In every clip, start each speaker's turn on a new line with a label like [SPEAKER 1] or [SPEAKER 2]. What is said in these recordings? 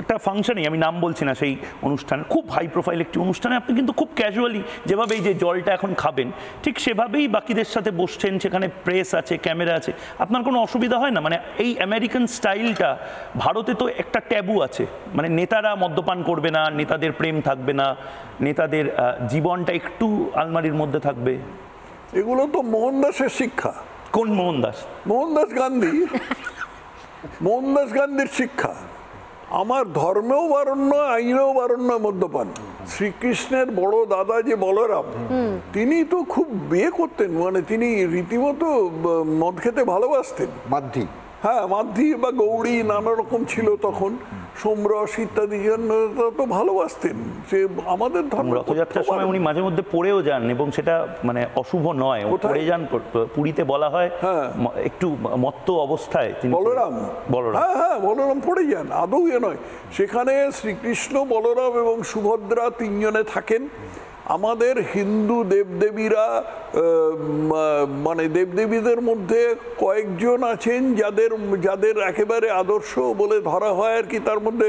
[SPEAKER 1] একটা ফাংশনে, আমি নাম বলছি না, সেই অনুষ্ঠান খুব হাই প্রোফাইল একটি অনুষ্ঠানে আপনি কিন্তু খুব ক্যাজুয়ালি যেভাবে এই যে জলটা এখন খাবেন ঠিক সেভাবেই বাকিদের সাথে বসছেন, সেখানে প্রেস আছে, ক্যামেরা আছে, আপনার কোনো অসুবিধা হয় না? মানে এই আমেরিকান স্টাইলটা ভারতে তো একটা ট্যাবু আছে, মানে নেতারা মদ্যপান করবে না, নেতাদের প্রেম থাকবে না, নেতাদের জীবনটা একটু আলমারির মধ্যে থাকবে।
[SPEAKER 2] এগুলো তো মোহনদাসের শিক্ষা।
[SPEAKER 1] কোন মোহনদাস?
[SPEAKER 2] মোহনদাস গান্ধী। মোহনদাস গান্ধীর শিক্ষা। আমার ধর্মেও বারণ নয়, আইনেও বারণ নয় মদ্যপান। শ্রীকৃষ্ণের বড় দাদা যে বলরাম, তিনি তো খুব বিয়ে করতেন, মানে তিনি রীতিমতো মদ খেতে ভালোবাসতেন।
[SPEAKER 3] মাধ্যি,
[SPEAKER 2] হ্যাঁ, মাধ্যি বা গৌরী নানা রকম ছিল তখন, সোমরস ইত্যাদি তো ভালোবাসতেন। যে আমাদের ধর্ম,
[SPEAKER 1] রথযাত্রার সময় উনি মাঝে মধ্যে পড়েও যান এবং সেটা মানে অশুভ নয়, পড়ে যান। পুরীতে বলা হয় একটু মত্ত অবস্থায়
[SPEAKER 2] বলরাম, হ্যাঁ হ্যাঁ বলরাম পড়ে যান, আদৌ এ নয়। সেখানে শ্রীকৃষ্ণ, বলরাম এবং সুভদ্রা তিনজনে থাকেন। আমাদের হিন্দু দেবদেবীরা, মানে দেবদেবীদের মধ্যে কয়েকজন আছেন যাদের যাদের একেবারে আদর্শ বলে ধরা হয় আর কি। তার মধ্যে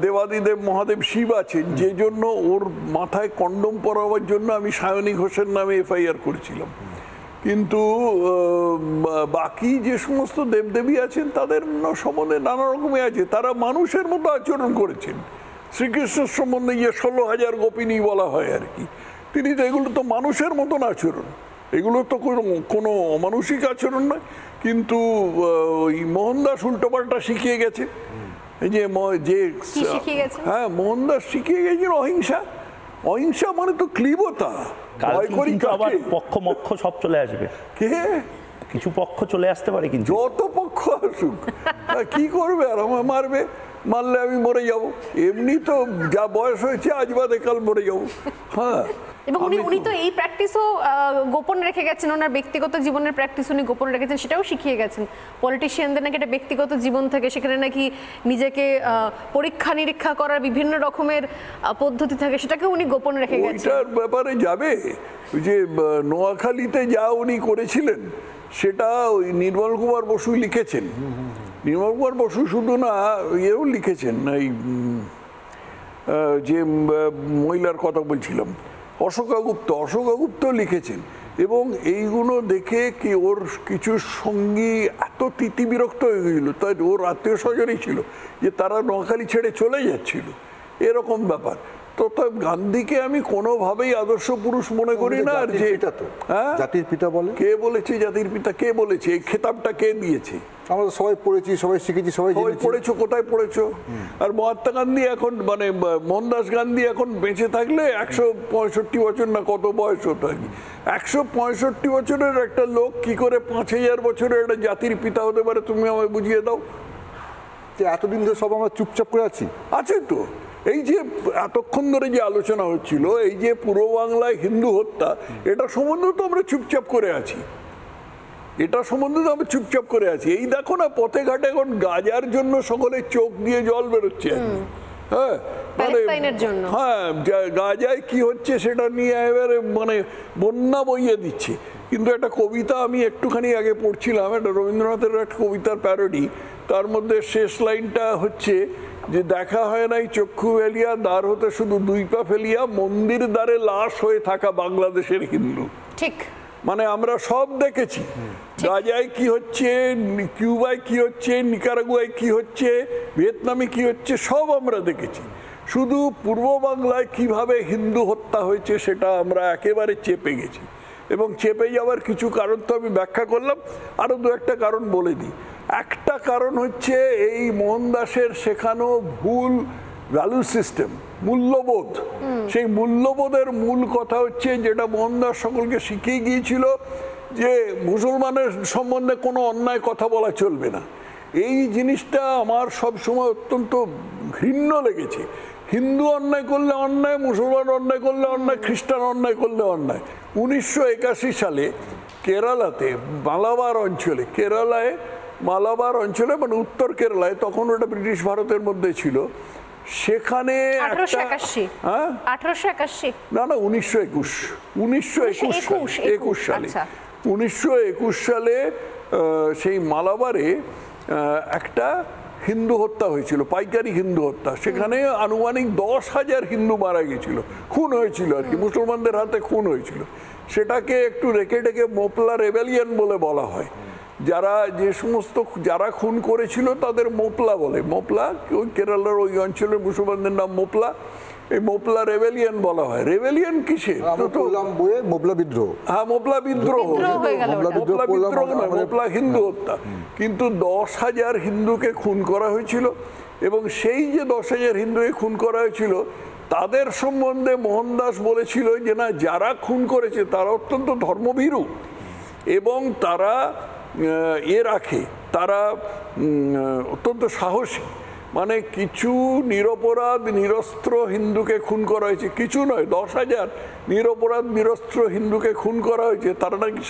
[SPEAKER 2] দেবাদিদেব মহাদেব শিব আছেন, যে জন্য ওর মাথায় কন্ডম পরাবার জন্য আমি সায়নী ঘোষের নামে এফআইআর করেছিলাম। কিন্তু বাকি যে সমস্ত দেবদেবী আছেন তাদের সম্বন্ধে নানা রকমই আছে, তারা মানুষের মতো আচরণ করেছেন। শ্রীকৃষ্ণের সম্বন্ধে যে 16,000 গোপিনী বলা হয় আর কি, তিনি তো এগুলো তো মানুষের মতন আচরণ, এগুলো তো কোনো অমানুষিক আচরণ নয়। কিন্তু ওই মোহনদাস উল্টোপাল্টা শিখিয়ে গেছে। হ্যাঁ, মোহনদাস শিখিয়ে গেছেন অহিংসা। অহিংসা মানে তো ক্লীবতা।
[SPEAKER 1] পক্ষ মক্ষ সব চলে আসবে,
[SPEAKER 2] কে
[SPEAKER 1] কিছু পক্ষ চলে আসতে পারে, কিন্তু
[SPEAKER 2] যত পক্ষ আসুক কি করবে, আর আমায় মারবে, মারলে আমি মরে যাব। এমনি তো যা বয়স হয়েছে আজ বাদে কাল মরে যাব। হ্যাঁ,
[SPEAKER 4] এবং উনি তো এই প্র্যাকটিসও গোপন রেখে গেছেন, ওনার ব্যক্তিগত জীবনের প্র্যাকটিস উনি গোপন রেখেছেন, সেটাও শিখিয়ে গেছেন পলিটিশিয়ানদের নাকি এটা ব্যক্তিগত জীবন থেকে, সেখানে নাকি নিজেকে পরীক্ষা নিরীক্ষা করার বিভিন্ন রকমের পদ্ধতি থাকে, সেটাকে উনি গোপন রেখে গেছেন।
[SPEAKER 2] ওইটার ব্যাপারে যাবে যে নোয়াখালীতে যা উনি করেছিলেন সেটা ওই নির্মল কুমার বসু লিখেছেন। নির্মল কুমার বসু শুধু না, এও লিখেছেন, এই যে মহিলার কথা বলছিলাম অশোকা গুপ্ত লিখেছেন। এবং এইগুলো দেখে কি ওর কিছু সঙ্গী এত তিতিবিরক্ত হয়ে গেছিল, তাই ওর আত্মীয় স্বজনই ছিল, যে তারা নোয়াখালী ছেড়ে চলে যাচ্ছিল, এরকম ব্যাপার। তো গান্ধীকে আমি কোনোভাবেই আদর্শ পুরুষ মনে করি না। আর যে
[SPEAKER 3] জাতির পিতা বলে,
[SPEAKER 2] কে বলেছে জাতির পিতা, কে বলেছে, এই খেতাবটা কে দিয়েছে?
[SPEAKER 3] আমরা সবাই পড়েছি, সবাই শিখেছি, সবাই
[SPEAKER 2] পড়েছো, কোথায় পড়েছো? আর মহাত্মা গান্ধী এখন, মানে মোহনদাস গান্ধী এখন বেঁচে থাকলে 165 বছর না কত বয়স হতো আর কি, 165 বছরের একটা লোক কি করে 5000 বছরের একটা জাতির পিতা হতে পারে? তুমি আমায় বুঝিয়ে দাও।
[SPEAKER 3] এতদিন ধরে সব আমরা চুপচাপ করে আছি।
[SPEAKER 2] আছে তো, এই যে এতক্ষণ ধরে যে আলোচনা হচ্ছিল, এই যে পূর্ব বাংলায় হিন্দু হত্যা, এটা সম্বন্ধে তো আমরা চুপচাপ করে আছি। এই দেখো না, পথে ঘাটে এখন গাজার জন্য সকলে চোখ দিয়ে জল বেরোচ্ছে। হ্যাঁ, হ্যাঁ, গাজায় কি হচ্ছে সেটা নিয়ে এবারে মানে বন্যা বইয়ে দিচ্ছে। কিন্তু একটা কবিতা আমি একটুখানি আগে পড়ছিলাম, একটা রবীন্দ্রনাথের একটা কবিতার প্যারোডি, তার মধ্যে শেষ লাইনটা হচ্ছে যে দেখা হয় নাই চক্ষু ফেলিয়া, দ্বার হতে শুধু 2 পা ফেলিয়া, মন্দির দ্বারে লাশ হয়ে থাকা বাংলাদেশের হিন্দু।
[SPEAKER 4] ঠিক,
[SPEAKER 2] মানে আমরা সব দেখেছি, গাজায় কি হচ্ছে, কিউবায় কি হচ্ছে, নিকারাগুয়ায় কি হচ্ছে, ভিয়েতনামে কি হচ্ছে, সব আমরা দেখেছি। শুধু পূর্ব বাংলায় কিভাবে হিন্দু হত্যা হয়েছে সেটা আমরা একেবারে চেপে গেছি। এবং চেপে যাওয়ার কিছু কারণ তো আমি ব্যাখ্যা করলাম, আরো 2-1টা কারণ বলে দিই। একটা কারণ হচ্ছে এই মোহনদাসের শেখানো ভুল ভ্যালু সিস্টেম, মূল্যবোধ। সেই মূল্যবোধের মূল কথা হচ্ছে, যেটা মোহনদাস সকলকে শিখিয়ে গিয়েছিল, যে মুসলমানের সম্বন্ধে কোনো অন্যায় কথা বলা চলবে না। এই জিনিসটা আমার সব সময় অত্যন্ত ঘৃণ্য লেগেছে। হিন্দু অন্যায় করলে অন্যায়, মুসলমান অন্যায় করলে অন্যায়, খ্রিস্টান অন্যায় করলে অন্যায়। 1981 সালে কেরালাতে মালাবার অঞ্চলে মানে উত্তর কেরালায়, তখন ওটা ব্রিটিশ ভারতের মধ্যে ছিল, সেখানে
[SPEAKER 4] 1881
[SPEAKER 2] না 1921 সালে 1921 সালে সেই মালাবারে একটা হিন্দু হত্যা হয়েছিল, পাইকারি হিন্দু হত্যা। সেখানে আনুমানিক 10,000 হিন্দু মারা গেছিল, খুন হয়েছিল আর কি, মুসলমানদের হাতে খুন হয়েছিল। সেটাকে একটু রেখে ডেকে মোপলা রেবেলিয়ন বলে বলা হয়। যারা খুন করেছিল তাদের মোপলা বলে। মোপলা ওই কেরালার ওই অঞ্চলের মুসলমানদের নাম মোপলা। এই মোপলা রেবেলিয়ন বলা হয়। রেবেলিয়ন কিসে?
[SPEAKER 3] মোপলা বিদ্রোহ।
[SPEAKER 2] হ্যাঁ, মোপলা বিদ্রোহ। মোপলা বিদ্রোহ নয়, মোপলা হিন্দু হত্যা। কিন্তু 10,000 হিন্দুকে খুন করা হয়েছিল, এবং সেই যে 10,000 হিন্দুকে খুন করা হয়েছিল তাদের সম্বন্ধে মোহনদাস বলেছিল যে না, যারা খুন করেছে তারা অত্যন্ত ধর্মভীরু এবং তারা তারা অত্যন্ত সাহসী। মানে কিছু নিরপরাধ নিরস্ত্র হিন্দুকে খুন করা হয়েছে, কিছু নয়, 10,000 নিরপরাধ নিরস্ত্র হিন্দুকে খুন করা হয়েছে, তারা নাকি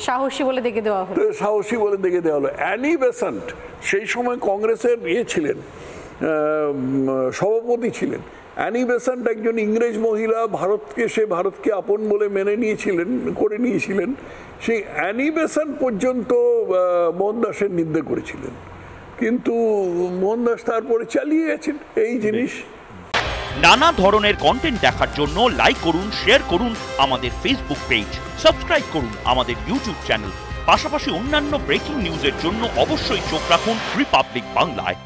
[SPEAKER 2] সাহসী বলে দেখে দেওয়া হলো। সাহসী বলে দেখে দেওয়া হলো। অ্যানি বেসান্ট সেই সময় কংগ্রেসের ছিলেন, সভাপতি ছিলেন। অ্যানি বেসান্ট একজন ইংরেজ মহিলা, ভারতকে আপন বলে মেনে নিয়েছিলেন। সেই অ্যানি বেসান্ট পর্যন্ত মোহনদাসের নিন্দা করেছিলেন, কিন্তু মোহনদাস তারপরে চালিয়ে গেছেন এই জিনিস।
[SPEAKER 5] নানা ধরনের কন্টেন্ট দেখার জন্য লাইক করুন, শেয়ার করুন আমাদের ফেসবুক পেজ, সাবস্ক্রাইব করুন আমাদের ইউটিউব চ্যানেল। পাশাপাশি অন্যান্য ব্রেকিং নিউজের জন্য অবশ্যই চোখ রাখুন রিপাবলিক বাংলায়।